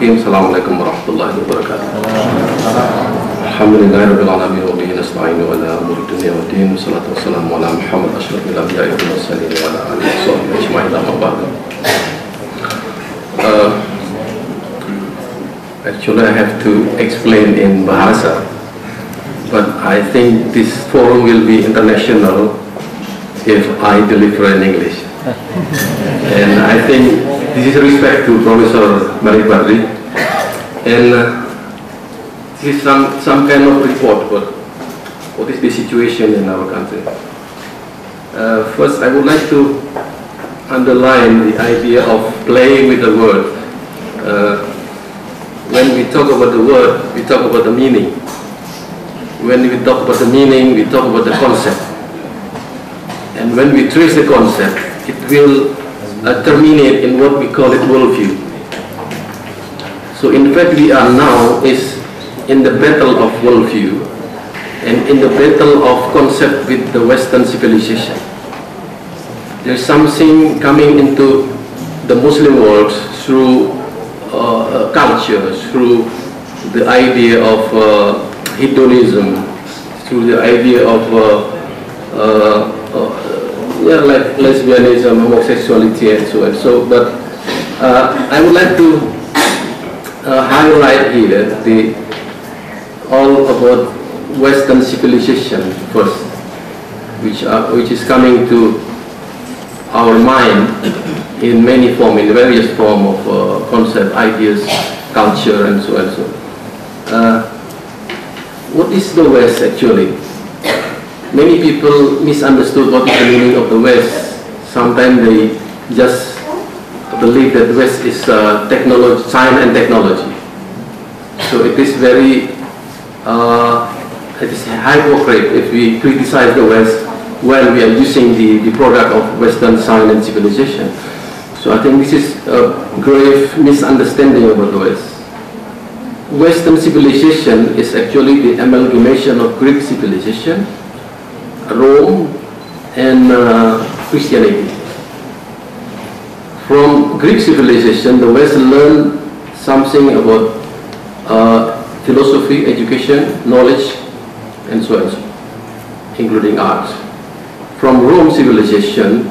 Bismillahirrahmanirrahim. Assalamualaikum warahmatullahi wabarakatuh. Alhamdulillahirabbil alamin wa bihi nasta'inu ala umuri dunya waddin. Wassalatu wassalamu ala Muhammad asyrafil anbiya'i wal mursalin wa ala alihi washabbihi ajma'in. Amma ba'du. Actually, I have to explain in Bahasa, but I think this forum will be international if I deliver in English. And I think this is respect to Professor Malik Badri, and this is some kind of report about what is the situation in our country. First, I would like to underline the idea of playing with the word. When we talk about the word, we talk about the meaning. When we talk about the meaning, we talk about the concept. And when we trace the concept, it will terminate in what we call it worldview. So in fact, we are now is in the battle of worldview and in the battle of concept with the Western civilization. There's something coming into the Muslim world through culture, through the idea of hedonism, through the idea of like lesbianism, homosexuality, and so on. So, but I would like to highlight here all about Western civilization first, which is coming to our mind in many forms, in various forms of concept, ideas, culture, and so on. So, what is the West actually? Many people misunderstood what is the meaning of the West. Sometimes they just believe that the West is technology, science and technology. So it is very, it is hypocrite if we criticize the West while we are using the product of Western science and civilization. So I think this is a grave misunderstanding about the West. Western civilization is actually the amalgamation of Greek civilization, Rome, and Christianity. From Greek civilization, the West learned something about philosophy, education, knowledge, and so on, including art. From Rome civilization,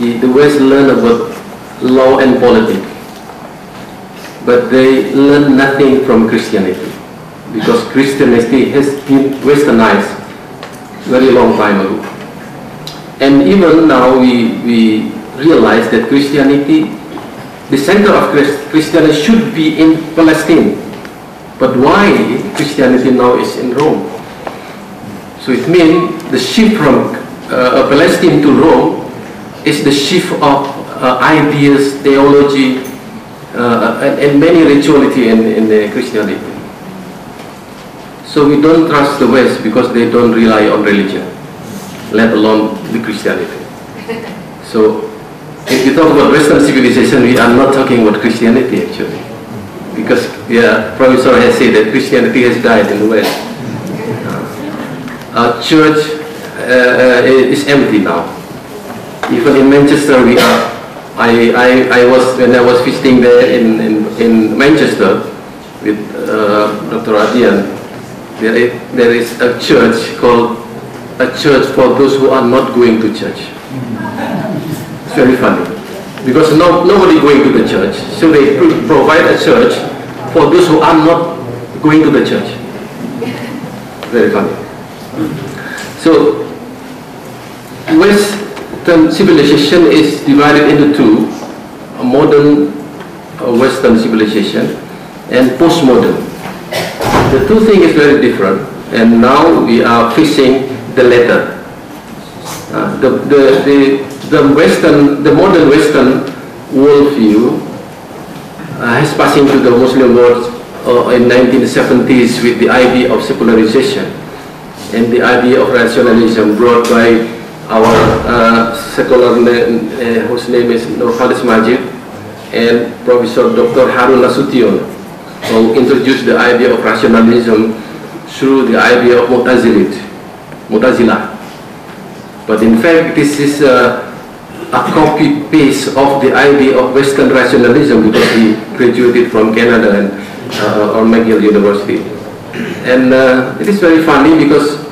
the West learned about law and politics, but they learned nothing from Christianity, because Christianity has been westernized very long time ago. And even now we realize that Christianity, the center of Christianity should be in Palestine. But why Christianity now is in Rome? So it means the shift from Palestine to Rome is the shift of ideas, theology, and many rituality in the Christianity. So we don't trust the West because they don't rely on religion, let alone the Christianity. So if we talk about Western civilization, we are not talking about Christianity actually, because Professor has said that Christianity has died in the West. Our church is empty now. Even in Manchester, we are. When I was visiting there in Manchester with Dr. Adnin. There is a church called a church for those who are not going to church. It's very funny, because nobody going to the church, so they provide a church for those who are not going to the church. Very funny. So Western civilization is divided into two: a modern Western civilization and postmodern. The two things is very different, and now we are facing the latter. The modern Western worldview has passed into the Muslim world in 1970s with the idea of secularization and the idea of rationalism brought by our secular whose name is Nurhalis Majid and Professor Dr. Harun Nasution, who introduced the idea of rationalism through the idea of Mu'tazilah. But in fact, this is a a copy-paste of the idea of Western rationalism because he graduated from Canada and or McGill University. And it is very funny because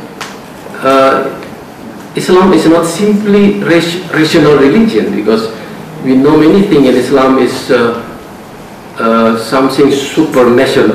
Islam is not simply rational religion, because we know many things in Islam is something supernatural,